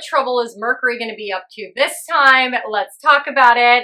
What trouble is Mercury going to be up to this time? Let's talk about it.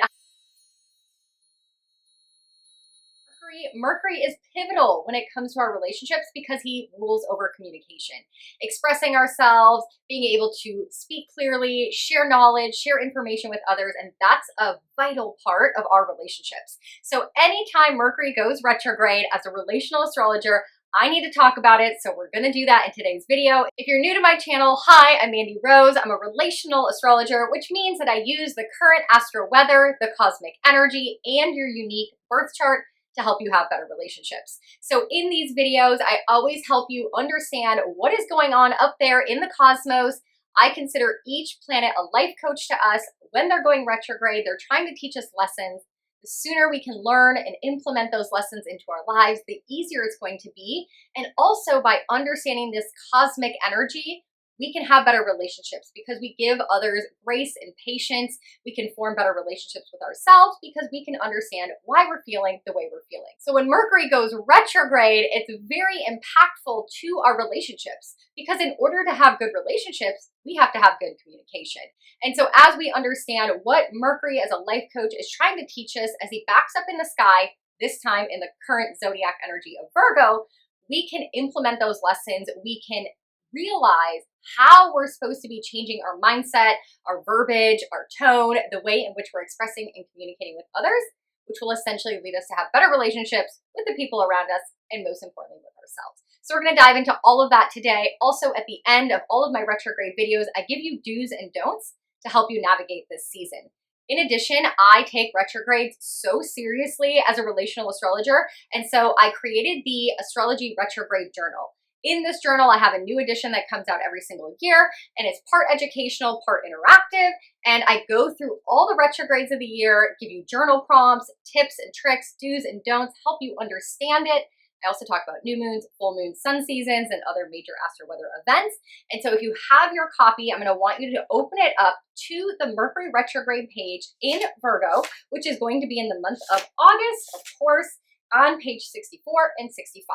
Mercury is pivotal when it comes to our relationships because he rules over communication, expressing ourselves, being able to speak clearly, share knowledge, share information with others, and that's a vital part of our relationships. So anytime Mercury goes retrograde, as a relational astrologer, I need to talk about it, so we're gonna do that in today's video. If you're new to my channel, hi, I'm Mandy Rose. I'm a relational astrologer, which means that I use the current astro weather, the cosmic energy, and your unique birth chart to help you have better relationships. So in these videos, I always help you understand what is going on up there in the cosmos. I consider each planet a life coach to us. When they're going retrograde, they're trying to teach us lessons. The sooner we can learn and implement those lessons into our lives, the easier it's going to be. And also by understanding this cosmic energy, we can have better relationships because we give others grace and patience. We can form better relationships with ourselves because we can understand why we're feeling the way we're feeling. So when Mercury goes retrograde, it's very impactful to our relationships because in order to have good relationships, we have to have good communication. And so as we understand what Mercury as a life coach is trying to teach us as he backs up in the sky, this time in the current zodiac energy of Virgo, we can implement those lessons. We can realize how we're supposed to be changing our mindset, our verbiage, our tone, the way in which we're expressing and communicating with others, which will essentially lead us to have better relationships with the people around us and most importantly with ourselves. So we're going to dive into all of that today. Also at the end of all of my retrograde videos, I give you do's and don'ts to help you navigate this season. In addition, I take retrogrades so seriously as a relational astrologer, and so I created the Astrology Retrograde Journal. In this journal, I have a new edition that comes out every single year, and it's part educational, part interactive, and I go through all the retrogrades of the year, give you journal prompts, tips and tricks, do's and don'ts, help you understand it. I also talk about new moons, full moons, sun seasons, and other major astro weather events. And so if you have your copy, I'm going to want you to open it up to the Mercury Retrograde page in Virgo, which is going to be in the month of August, of course, on page 64 and 65.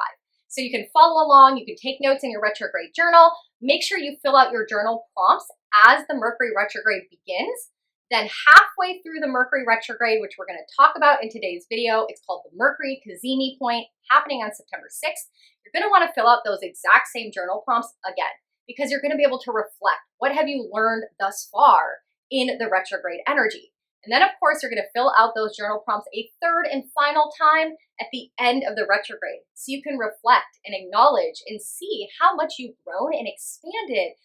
So you can follow along, you can take notes in your retrograde journal. Make sure you fill out your journal prompts as the Mercury retrograde begins. Then halfway through the Mercury retrograde, which we're going to talk about in today's video, it's called the Mercury Cazimi point, happening on September 6th. You're going to want to fill out those exact same journal prompts again, because you're going to be able to reflect. What have you learned thus far in the retrograde energy? And then, of course, you're going to fill out those journal prompts a third and final time at the end of the retrograde. So you can reflect and acknowledge and see how much you've grown and expanded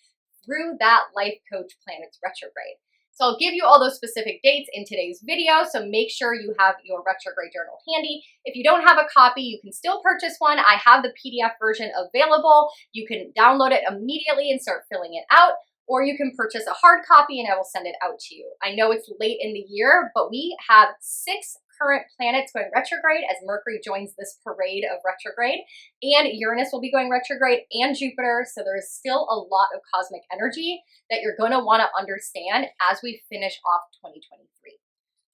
through that life coach planet's retrograde. So I'll give you all those specific dates in today's video. So make sure you have your retrograde journal handy. If you don't have a copy, you can still purchase one. I have the PDF version available. You can download it immediately and start filling it out. Or you can purchase a hard copy and I will send it out to you. I know it's late in the year, but we have 6 current planets going retrograde as Mercury joins this parade of retrograde, and Uranus will be going retrograde and Jupiter. So there is still a lot of cosmic energy that you're going to want to understand as we finish off 2023.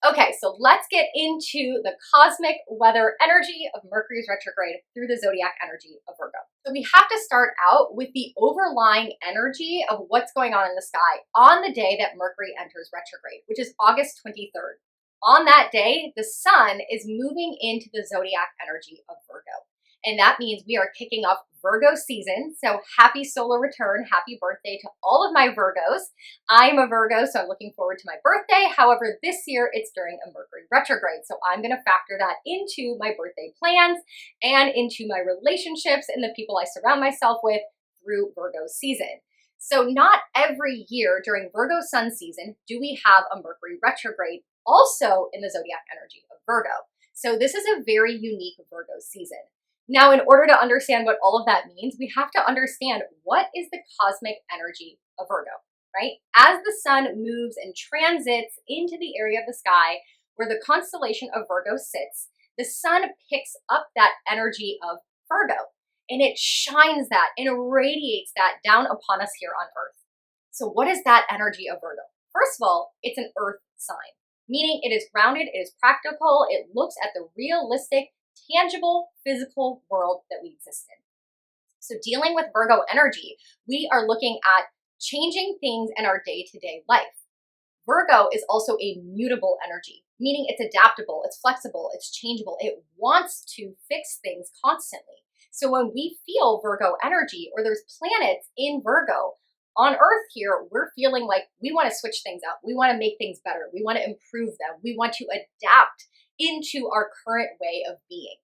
Okay, so let's get into the cosmic weather energy of Mercury's retrograde through the zodiac energy of Virgo. So we have to start out with the overlying energy of what's going on in the sky on the day that Mercury enters retrograde, which is August 23rd. On that day, the sun is moving into the zodiac energy of Virgo. And that means we are kicking off Virgo season. So happy solar return, happy birthday to all of my Virgos. I'm a Virgo, so I'm looking forward to my birthday. However, this year it's during a Mercury retrograde. So I'm gonna factor that into my birthday plans and into my relationships and the people I surround myself with through Virgo season. So not every year during Virgo sun season do we have a Mercury retrograde also in the zodiac energy of Virgo. So this is a very unique Virgo season. Now, in order to understand what all of that means, we have to understand what is the cosmic energy of Virgo, right? As the sun moves and transits into the area of the sky where the constellation of Virgo sits, the sun picks up that energy of Virgo and it shines that and irradiates that down upon us here on Earth. So what is that energy of Virgo? First of all, it's an Earth sign, meaning it is grounded, it is practical, it looks at the realistic, tangible, physical world that we exist in. So dealing with Virgo energy, we are looking at changing things in our day-to-day life. Virgo is also a mutable energy, meaning it's adaptable, it's flexible, it's changeable. It wants to fix things constantly. So when we feel Virgo energy, or there's planets in Virgo on Earth here, we're feeling like we want to switch things up. We want to make things better. We want to improve them. We want to adapt into our current way of being.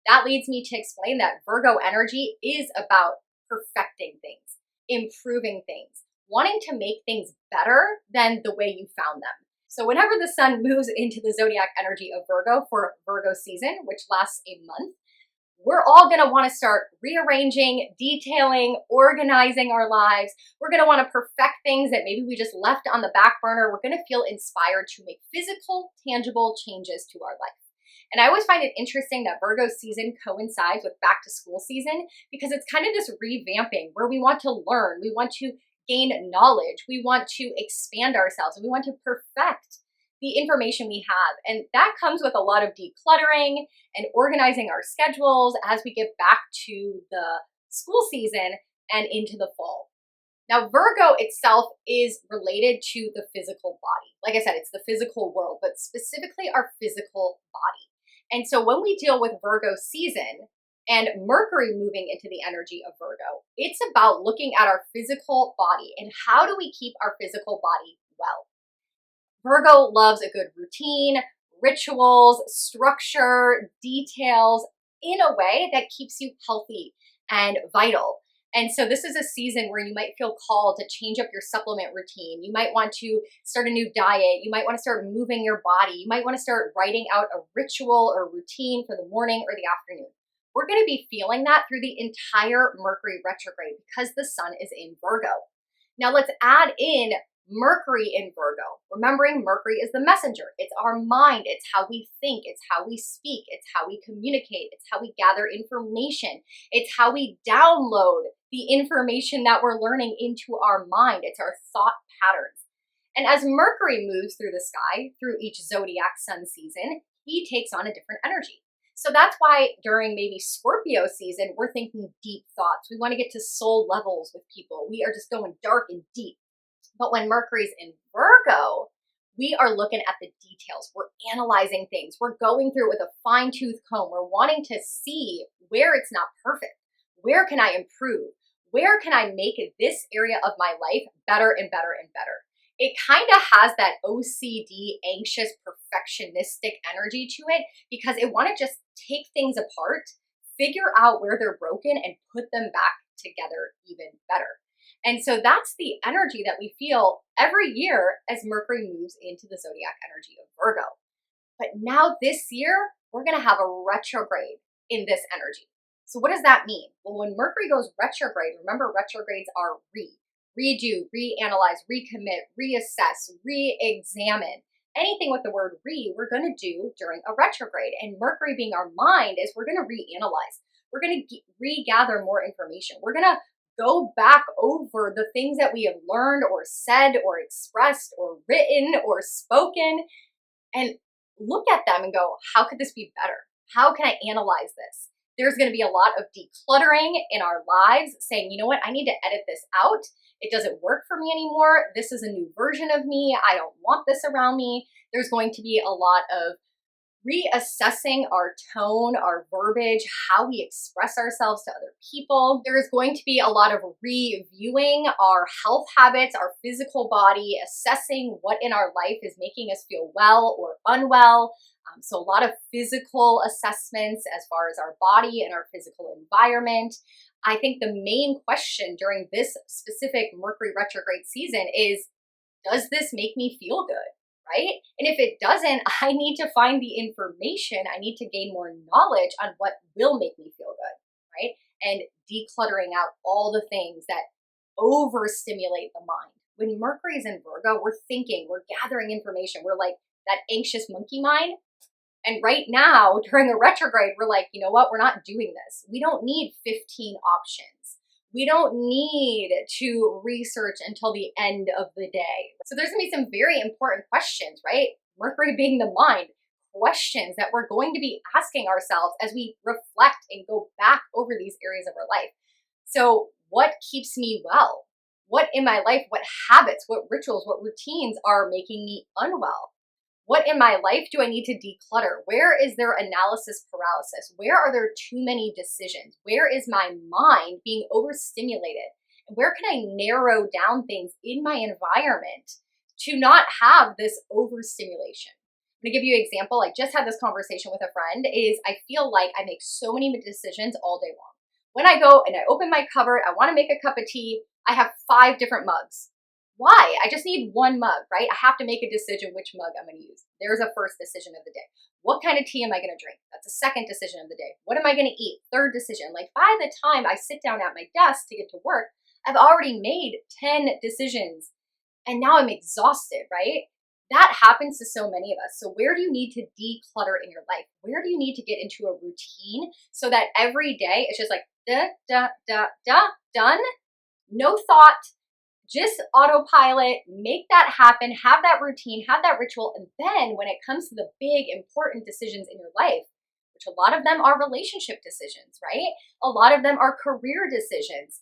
That leads me to explain that Virgo energy is about perfecting things, improving things, wanting to make things better than the way you found them. So whenever the sun moves into the zodiac energy of Virgo for Virgo season, which lasts a month, we're all going to want to start rearranging, detailing, organizing our lives. We're going to want to perfect things that maybe we just left on the back burner. We're going to feel inspired to make physical, tangible changes to our life. And I always find it interesting that Virgo season coincides with back to school season, because it's kind of this revamping where we want to learn, we want to gain knowledge, we want to expand ourselves, and we want to perfect the information we have. And that comes with a lot of decluttering and organizing our schedules as we get back to the school season and into the fall. Now, Virgo itself is related to the physical body. Like I said, it's the physical world, but specifically our physical body. And so when we deal with Virgo season and Mercury moving into the energy of Virgo, it's about looking at our physical body and how do we keep our physical body well. Virgo loves a good routine, rituals, structure, details in a way that keeps you healthy and vital. And so this is a season where you might feel called to change up your supplement routine. You might want to start a new diet. You might want to start moving your body. You might want to start writing out a ritual or routine for the morning or the afternoon. We're going to be feeling that through the entire Mercury retrograde because the sun is in Virgo. Now let's add in Mercury in Virgo. Remembering Mercury is the messenger. It's our mind. It's how we think. It's how we speak. It's how we communicate. It's how we gather information. It's how we download the information that we're learning into our mind. It's our thought patterns. And as Mercury moves through the sky, through each zodiac sun season, he takes on a different energy. So that's why during maybe Scorpio season, we're thinking deep thoughts. We want to get to soul levels with people. We are just going dark and deep. But when Mercury's in Virgo, we are looking at the details. We're analyzing things. We're going through it with a fine-tooth comb. We're wanting to see where it's not perfect. Where can I improve? Where can I make this area of my life better and better and better? It kind of has that OCD, anxious, perfectionistic energy to it because it want to just take things apart, figure out where they're broken, and put them back together even better. And so that's the energy that we feel every year as Mercury moves into the zodiac energy of Virgo. But now this year, we're going to have a retrograde in this energy. So what does that mean? Well, when Mercury goes retrograde, remember retrogrades are redo, reanalyze, recommit, reassess, re-examine. Anything with the word we're going to do during a retrograde. And Mercury being our mind is we're going to reanalyze. We're going to regather more information. We're going to go back over the things that we have learned or said or expressed or written or spoken and look at them and go, how could this be better? How can I analyze this? There's going to be a lot of decluttering in our lives saying, you know what, I need to edit this out. It doesn't work for me anymore. This is a new version of me. I don't want this around me. There's going to be a lot of reassessing our tone, our verbiage, how we express ourselves to other people. There is going to be a lot of reviewing our health habits, our physical body, assessing what in our life is making us feel well or unwell. So a lot of physical assessments as far as our body and our physical environment. I think the main question during this specific Mercury retrograde season is, does this make me feel good? Right? And if it doesn't, I need to find the information. I need to gain more knowledge on what will make me feel good, right? And decluttering out all the things that overstimulate the mind. When Mercury is in Virgo, we're thinking, we're gathering information. We're like that anxious monkey mind. And right now, during a retrograde, we're like, you know what? We're not doing this. We don't need 15 options. We don't need to research until the end of the day. So there's gonna be some very important questions, right? Mercury being the mind, questions that we're going to be asking ourselves as we reflect and go back over these areas of our life. So what keeps me well? What in my life, what habits, what rituals, what routines are making me unwell? What in my life do I need to declutter? Where is there analysis paralysis? Where are there too many decisions? Where is my mind being overstimulated? And where can I narrow down things in my environment to not have this overstimulation? I'm gonna give you an example. I just had this conversation with a friend. I feel like I make so many decisions all day long. When I go and I open my cupboard, I wanna make a cup of tea, I have 5 different mugs. Why? I just need one mug, right? I have to make a decision which mug I'm going to use. There's a first decision of the day. What kind of tea am I going to drink? That's a second decision of the day. What am I going to eat? Third decision. Like by the time I sit down at my desk to get to work, I've already made 10 decisions and now I'm exhausted, right? That happens to so many of us. So where do you need to declutter in your life? Where do you need to get into a routine so that every day it's just like done, no thought, just autopilot, make that happen, have that routine, have that ritual. And then when it comes to the big important decisions in your life, which a lot of them are relationship decisions, right? A lot of them are career decisions.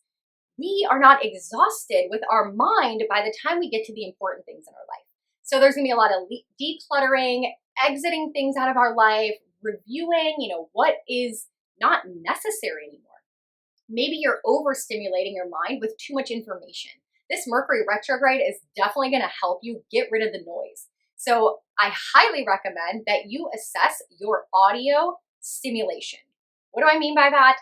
We are not exhausted with our mind by the time we get to the important things in our life. So there's gonna be a lot of decluttering, exiting things out of our life, reviewing, what is not necessary anymore. Maybe you're overstimulating your mind with too much information. This Mercury retrograde is definitely going to help you get rid of the noise. So I highly recommend that you assess your audio stimulation. What do I mean by that?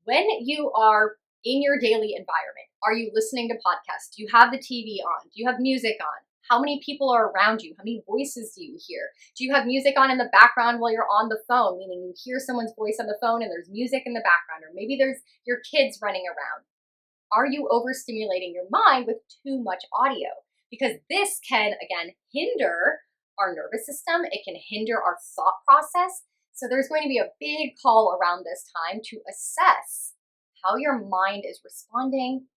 When you are in your daily environment, are you listening to podcasts? Do you have the TV on? Do you have music on? How many people are around you? How many voices do you hear? Do you have music on in the background while you're on the phone, meaning you hear someone's voice on the phone and there's music in the background, or maybe there's your kids running around? Are you overstimulating your mind with too much audio? Because this can, again, hinder our nervous system. It can hinder our thought process. So there's going to be a big call around this time to assess how your mind is responding,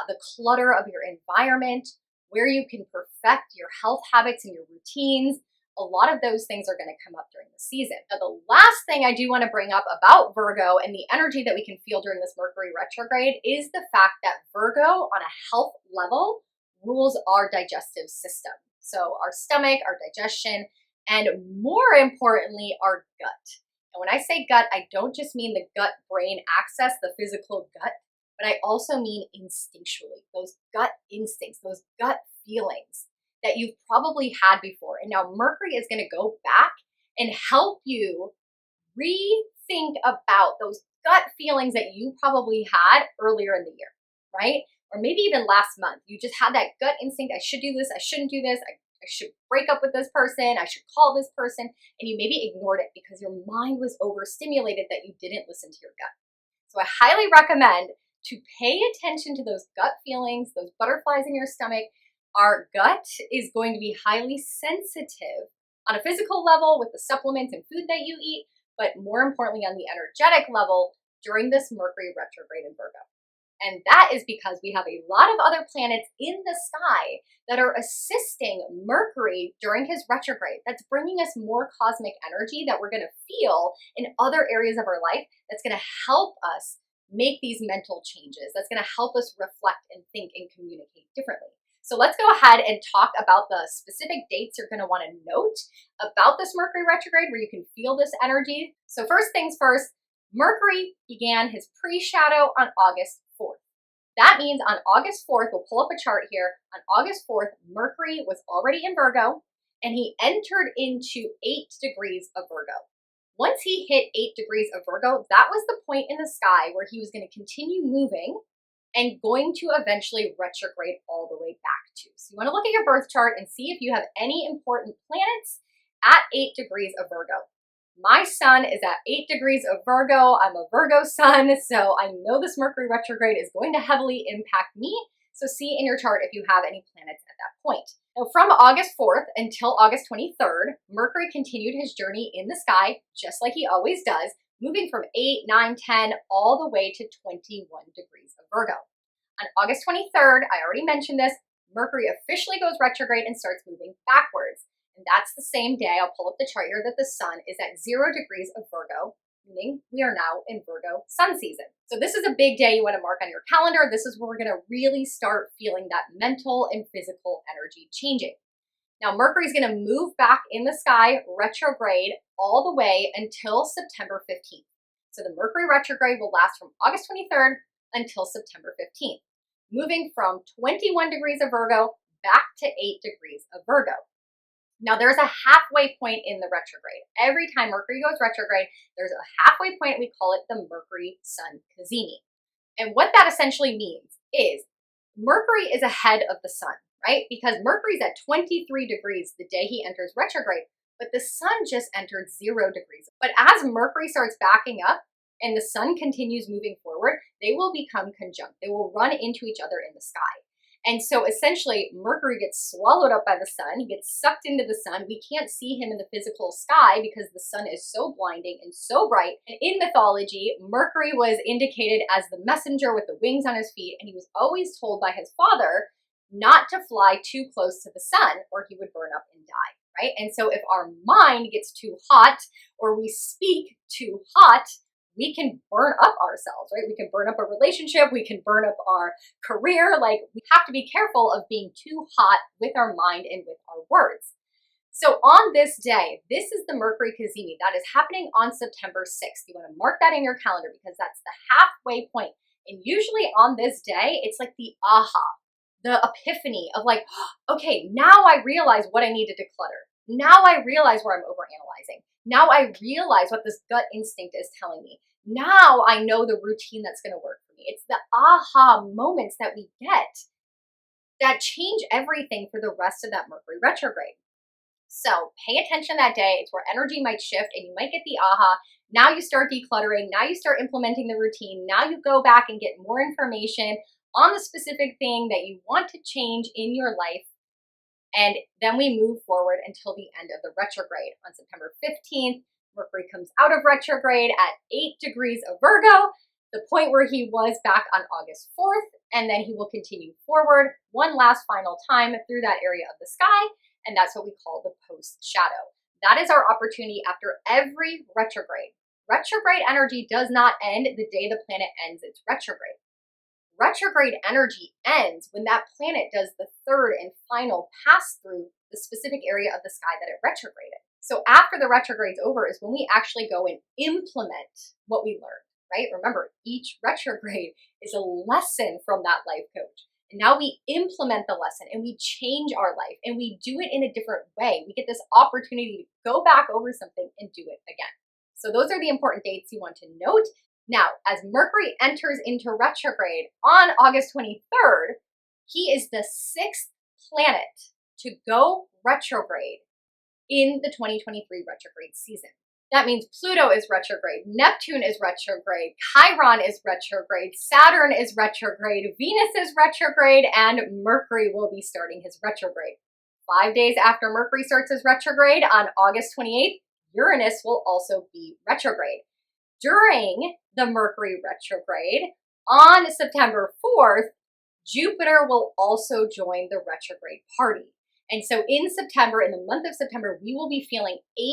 the clutter of your environment, where you can perfect your health habits and your routines. A lot of those things are going to come up during the season. Now, the last thing I do want to bring up about Virgo and the energy that we can feel during this Mercury retrograde is the fact that Virgo, on a health level, rules our digestive system. So our stomach, our digestion, and more importantly, our gut. And when I say gut, I don't just mean the gut-brain axis, the physical gut, but I also mean instinctually, those gut instincts, those gut feelings that you've probably had before. And now Mercury is going to go back and help you rethink about those gut feelings that you probably had earlier in the year, right? Or maybe even last month. You just had that gut instinct, I should do this, I shouldn't do this, I should break up with this person, I should call this person, and you maybe ignored it because your mind was overstimulated that you didn't listen to your gut. So I highly recommend to pay attention to those gut feelings, those butterflies in your stomach. Our gut is going to be highly sensitive on a physical level with the supplements and food that you eat, but more importantly on the energetic level during this Mercury retrograde in Virgo. And that is because we have a lot of other planets in the sky that are assisting Mercury during his retrograde. That's bringing us more cosmic energy that we're going to feel in other areas of our life. That's going to help us make these mental changes. That's going to help us reflect and think and communicate differently. So let's go ahead and talk about the specific dates you're going to want to note about this Mercury retrograde where you can feel this energy. So first things first, Mercury began his pre-shadow on August 4th. That means on August 4th, we'll pull up a chart here. On August 4th, Mercury was already in Virgo and he entered into 8 degrees of Virgo. Once he hit 8 degrees of Virgo, that was the point in the sky where he was going to continue moving and going to eventually retrograde all the way back to. So you want to look at your birth chart and see if you have any important planets at 8 degrees of Virgo. My sun is at 8 degrees of Virgo. I'm a Virgo sun, so I know this Mercury retrograde is going to heavily impact me. So see in your chart if you have any planets at that point. Now from August 4th until August 23rd, Mercury continued his journey in the sky, just like he always does, moving from 8, 9, 10, all the way to 21 degrees of Virgo. On August 23rd, I already mentioned this, Mercury officially goes retrograde and starts moving backwards. And that's the same day, I'll pull up the chart here, that the sun is at 0 degrees of Virgo, meaning we are now in Virgo sun season. So this is a big day you want to mark on your calendar. This is where we're going to really start feeling that mental and physical energy changing. Now, Mercury is going to move back in the sky retrograde all the way until September 15th. So the Mercury retrograde will last from August 23rd until September 15th, moving from 21 degrees of Virgo back to 8 degrees of Virgo. Now, there's a halfway point in the retrograde. Every time Mercury goes retrograde, there's a halfway point. We call it the Mercury Sun cazimi. And what that essentially means is Mercury is ahead of the sun, right? Because Mercury's at 23 degrees the day he enters retrograde, but the sun just entered 0 degrees. But as Mercury starts backing up and the sun continues moving forward, they will become conjunct. They will run into each other in the sky. And so essentially, Mercury gets swallowed up by the sun. He gets sucked into the sun. We can't see him in the physical sky because the sun is so blinding and so bright. And in mythology, Mercury was indicated as the messenger with the wings on his feet, and he was always told by his father not to fly too close to the sun or he would burn up and die, right? And so if our mind gets too hot or we speak too hot, we can burn up ourselves, right? We can burn up a relationship. We can burn up our career. Like, we have to be careful of being too hot with our mind and with our words. So on this day, this is the Mercury cazimi that is happening on September 6th. You want to mark that in your calendar because that's the halfway point. And usually on this day, it's like the aha, the epiphany of like, okay, now I realize what I need to declutter. Now I realize where I'm overanalyzing. Now I realize what this gut instinct is telling me. Now I know the routine that's going to work for me. It's the aha moments that we get that change everything for the rest of that Mercury retrograde. So pay attention that day. It's where energy might shift and you might get the aha. Now you start decluttering. Now you start implementing the routine. Now you go back and get more information on the specific thing that you want to change in your life. And then we move forward until the end of the retrograde. On September 15th, Mercury comes out of retrograde at 8 degrees of Virgo, the point where he was back on August 4th, and then he will continue forward one last final time through that area of the sky, and that's what we call the post-shadow. That is our opportunity after every retrograde. Retrograde energy does not end the day the planet ends its retrograde. Retrograde energy ends when that planet does the third and final pass through the specific area of the sky that it retrograded. So after the retrograde's over is when we actually go and implement what we learned, right? Remember, each retrograde is a lesson from that life coach. And now we implement the lesson and we change our life and we do it in a different way. We get this opportunity to go back over something and do it again. So those are the important dates you want to note. Now, as Mercury enters into retrograde on August 23rd, he is the 6th planet to go retrograde in the 2023 retrograde season. That means Pluto is retrograde, Neptune is retrograde, Chiron is retrograde, Saturn is retrograde, Venus is retrograde, and Mercury will be starting his retrograde. 5 days after Mercury starts his retrograde on August 28th, Uranus will also be retrograde. During the Mercury retrograde on September 4th, Jupiter will also join the retrograde party. And so in September, in the month of September, we will be feeling 8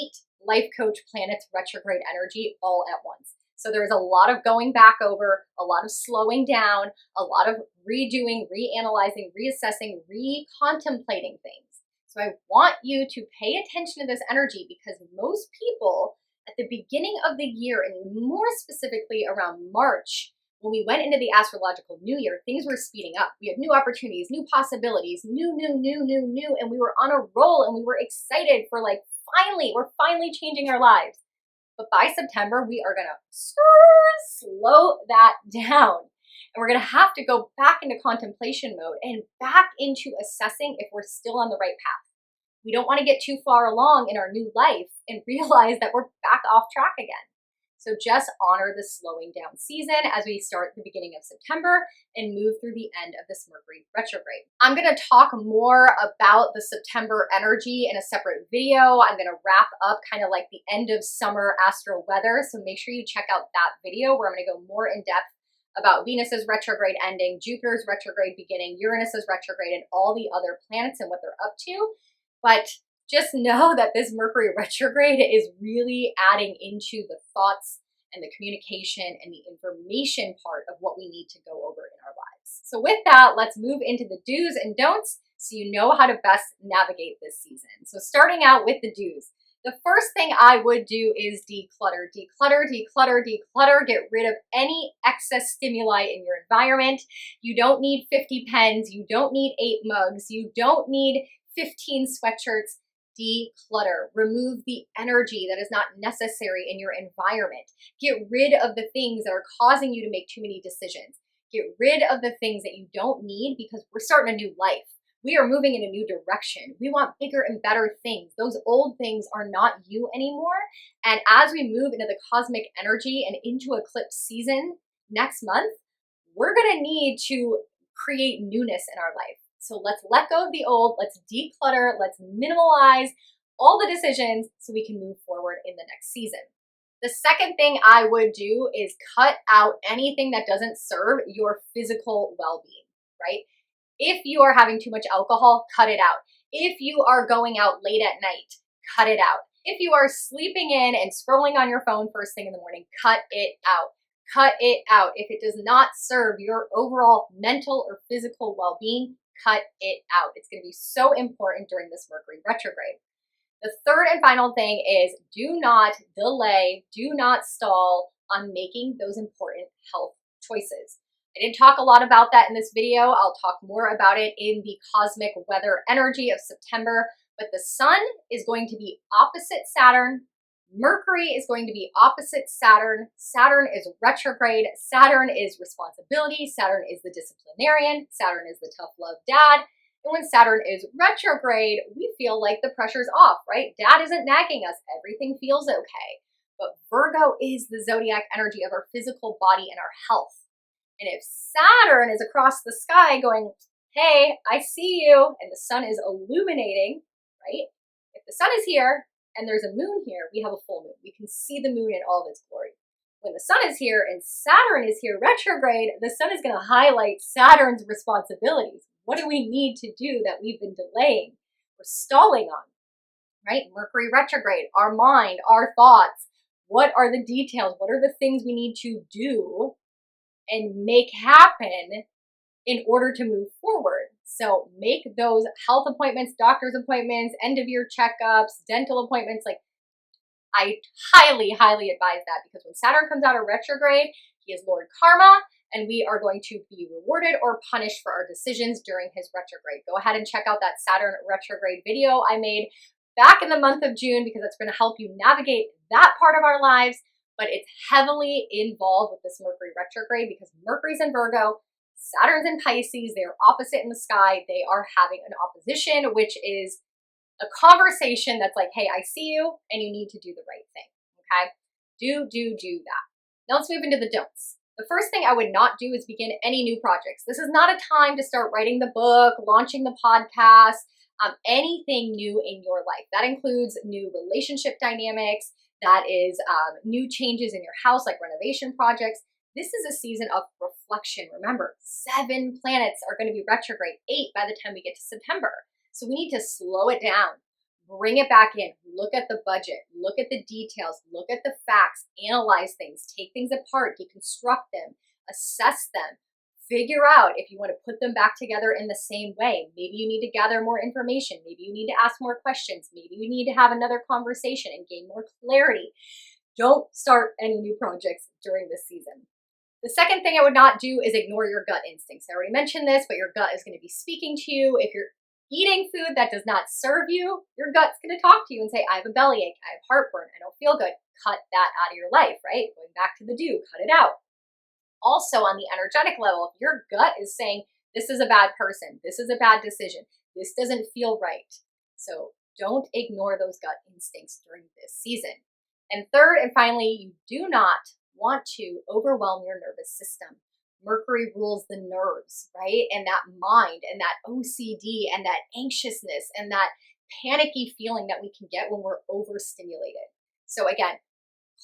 life coach planets retrograde energy all at once. So there's a lot of going back over, a lot of slowing down, a lot of redoing, reanalyzing, reassessing, recontemplating things. So I want you to pay attention to this energy because most people at the beginning of the year, and more specifically around March, when we went into the astrological new year, things were speeding up. We had new opportunities, new possibilities, new, and we were on a roll and we were excited for like, we're finally changing our lives. But by September, we are gonna slow that down. And we're gonna have to go back into contemplation mode and back into assessing if we're still on the right path. We don't wanna get too far along in our new life and realize that we're back off track again. So just honor the slowing down season as we start the beginning of September and move through the end of this Mercury retrograde. I'm going to talk more about the September energy in a separate video. I'm going to wrap up kind of like the end of summer astro weather. So make sure you check out that video where I'm going to go more in depth about Venus's retrograde ending, Jupiter's retrograde beginning, Uranus's retrograde, and all the other planets and what they're up to. But just know that this Mercury retrograde is really adding into the thoughts and the communication and the information part of what we need to go over in our lives. So with that, let's move into the do's and don'ts so you know how to best navigate this season. So starting out with the do's. The first thing I would do is declutter, declutter, declutter, declutter. Get rid of any excess stimuli in your environment. You don't need 50 pens. You don't need 8 mugs. You don't need 15 sweatshirts. Declutter. Remove the energy that is not necessary in your environment. Get rid of the things that are causing you to make too many decisions. Get rid of the things that you don't need because we're starting a new life. We are moving in a new direction. We want bigger and better things. Those old things are not you anymore. And as we move into the cosmic energy and into eclipse season next month, we're going to need to create newness in our life. So let's let go of the old, let's declutter, let's minimalize all the decisions so we can move forward in the next season. The second thing I would do is cut out anything that doesn't serve your physical well-being, right? If you are having too much alcohol, cut it out. If you are going out late at night, cut it out. If you are sleeping in and scrolling on your phone first thing in the morning, cut it out. Cut it out. If it does not serve your overall mental or physical well-being, cut it out. It's going to be so important during this Mercury retrograde. The third and final thing is do not delay, do not stall on making those important health choices. I didn't talk a lot about that in this video. I'll talk more about it in the cosmic weather energy of September, but the sun is going to be opposite Saturn. Mercury is going to be opposite Saturn. Saturn is retrograde. Saturn is responsibility. Saturn is the disciplinarian. Saturn is the tough love dad. And when Saturn is retrograde, we feel like the pressure's off, right? Dad isn't nagging us. Everything feels okay. But Virgo is the zodiac energy of our physical body and our health. And if Saturn is across the sky going, hey, I see you, and the sun is illuminating, right? If the sun is here and there's a moon here, we have a full moon. We can see the moon in all of its glory. When the sun is here and Saturn is here retrograde, the sun is going to highlight Saturn's responsibilities. What do we need to do that we've been delaying or stalling on, right? Mercury retrograde, our mind, our thoughts. What are the details? What are the things we need to do and make happen in order to move forward? So make those health appointments, doctor's appointments, end of year checkups, dental appointments. Like I highly, highly advise that because when Saturn comes out of retrograde, he is Lord Karma and we are going to be rewarded or punished for our decisions during his retrograde. Go ahead and check out that Saturn retrograde video I made back in the month of June because it's going to help you navigate that part of our lives. But it's heavily involved with this Mercury retrograde because Mercury's in Virgo, Saturn's in Pisces, they're opposite in the sky, they are having an opposition, which is a conversation that's like, hey, I see you, and you need to do the right thing, okay? Do that. Now let's move into the don'ts. The first thing I would not do is begin any new projects. This is not a time to start writing the book, launching the podcast, anything new in your life. That includes new relationship dynamics, that is new changes in your house, like renovation projects. This is a season of reflection. Remember, 7 planets are going to be retrograde, 8 by the time we get to September. So we need to slow it down, bring it back in, look at the budget, look at the details, look at the facts, analyze things, take things apart, deconstruct them, assess them, figure out if you want to put them back together in the same way. Maybe you need to gather more information. Maybe you need to ask more questions. Maybe you need to have another conversation and gain more clarity. Don't start any new projects during this season. The second thing I would not do is ignore your gut instincts. I already mentioned this, but your gut is going to be speaking to you. If you're eating food that does not serve you, your gut's going to talk to you and say, I have a bellyache, I have heartburn, I don't feel good. Cut that out of your life, right? Going back to the do, cut it out. Also on the energetic level, if your gut is saying, this is a bad person, this is a bad decision, this doesn't feel right. So don't ignore those gut instincts during this season. And third and finally, you do not want to overwhelm your nervous system. Mercury rules the nerves, right? And that mind and that OCD and that anxiousness and that panicky feeling that we can get when we're overstimulated. So again,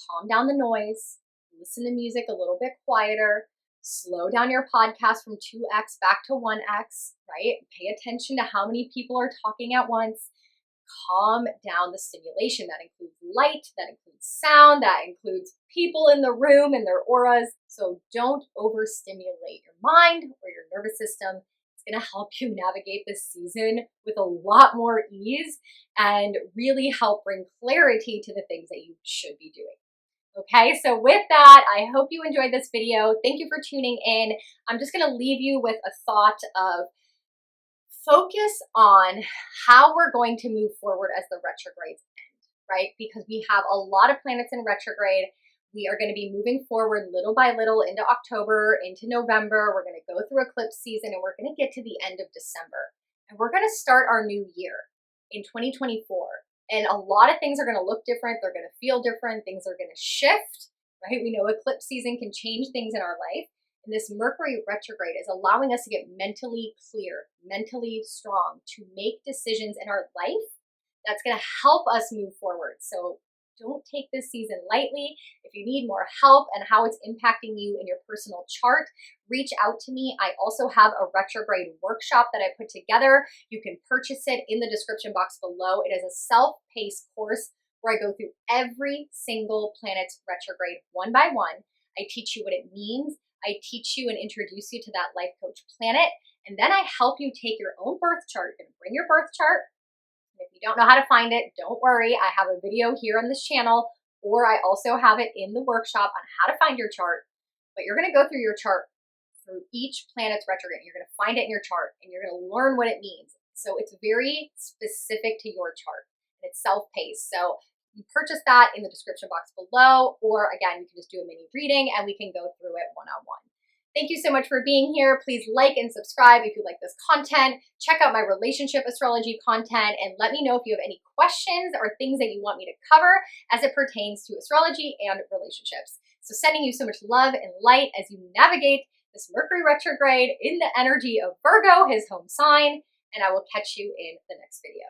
calm down the noise, listen to music a little bit quieter, slow down your podcast from 2x back to 1x, right? Pay attention to how many people are talking at once. calm down the stimulation. That includes light, that includes sound, that includes people in the room and their auras. So don't overstimulate your mind or your nervous system. It's going to help you navigate this season with a lot more ease and really help bring clarity to the things that you should be doing. Okay, so with that, I hope you enjoyed this video. Thank you for tuning in. I'm just going to leave you with a thought of focus on how we're going to move forward as the retrogrades end, right? Because we have a lot of planets in retrograde. We are going to be moving forward little by little into October, into November. We're going to go through eclipse season and we're going to get to the end of December. And we're going to start our new year in 2024. And a lot of things are going to look different. They're going to feel different. Things are going to shift, right? We know eclipse season can change things in our life. And this Mercury retrograde is allowing us to get mentally clear, mentally strong, to make decisions in our life that's going to help us move forward. So don't take this season lightly. If you need more help and how it's impacting you in your personal chart, reach out to me. I also have a retrograde workshop that I put together. You can purchase it in the description box below. It is a self-paced course where I go through every single planet's retrograde one by one. I teach you what it means. I teach you and introduce you to that life coach planet. And then I help you take your own birth chart. You're going to bring your birth chart. If you don't know how to find it, don't worry. I have a video here on this channel, or I also have it in the workshop on how to find your chart. But you're going to go through your chart through each planet's retrograde. You're going to find it in your chart and you're going to learn what it means. So it's very specific to your chart and it's self-paced. So you purchase that in the description box below, or again, you can just do a mini reading and we can go through it one-on-one. Thank you so much for being here. Please like and subscribe if you like this content. Check out my relationship astrology content and let me know if you have any questions or things that you want me to cover as it pertains to astrology and relationships. So sending you so much love and light as you navigate this Mercury retrograde in the energy of Virgo, his home sign, and I will catch you in the next video.